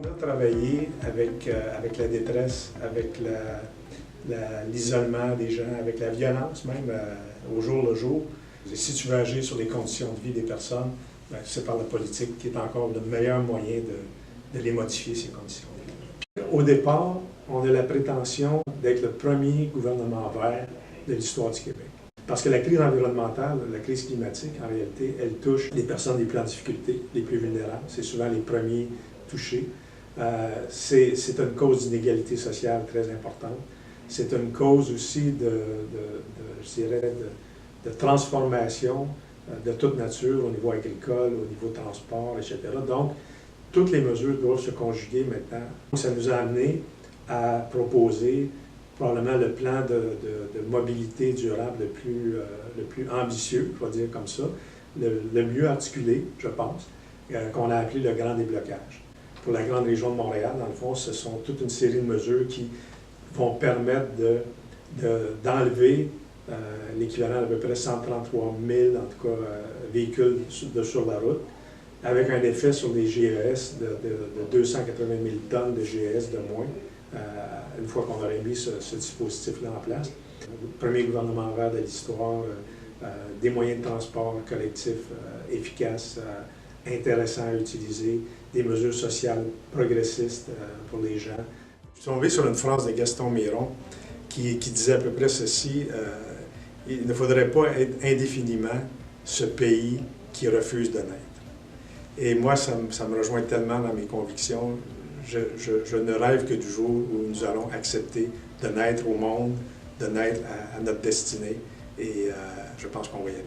On a travaillé avec la détresse, avec l'isolement des gens, avec la violence même au jour le jour. Et si tu veux agir sur les conditions de vie des personnes, c'est par la politique qui est encore le meilleur moyen de les modifier, ces conditions de vie. Au départ, on a la prétention d'être le premier gouvernement vert de l'histoire du Québec. Parce que la crise environnementale, la crise climatique, en réalité, elle touche les personnes les plus en difficulté, les plus vulnérables. C'est souvent les premiers touchés. C'est une cause d'inégalité sociale très importante. C'est une cause aussi je dirais, de transformation de toute nature au niveau agricole, au niveau transport, etc. Donc, toutes les mesures doivent se conjuguer maintenant. Ça nous a amené à proposer probablement le plan de mobilité durable le plus ambitieux, je vais dire comme ça, le mieux articulé, je pense, qu'on a appelé le grand déblocage. Pour la grande région de Montréal, dans le fond, ce sont toute une série de mesures qui vont permettre d'enlever l'équivalent d'à peu près 133 000, en tout cas, véhicules sur la route, avec un effet sur les GES de 280 000 tonnes de GES de moins, une fois qu'on aurait mis ce dispositif-là en place. Le premier gouvernement vert de l'histoire, des moyens de transport collectifs efficaces, intéressants à utiliser, des mesures sociales progressistes pour les gens. Je suis tombé sur une phrase de Gaston Miron qui disait à peu près ceci, il ne faudrait pas être indéfiniment ce pays qui refuse de naître. Et moi, ça me rejoint tellement dans mes convictions. Je ne rêve que du jour où nous allons accepter de naître au monde, de naître à notre destinée, et je pense qu'on va y aller.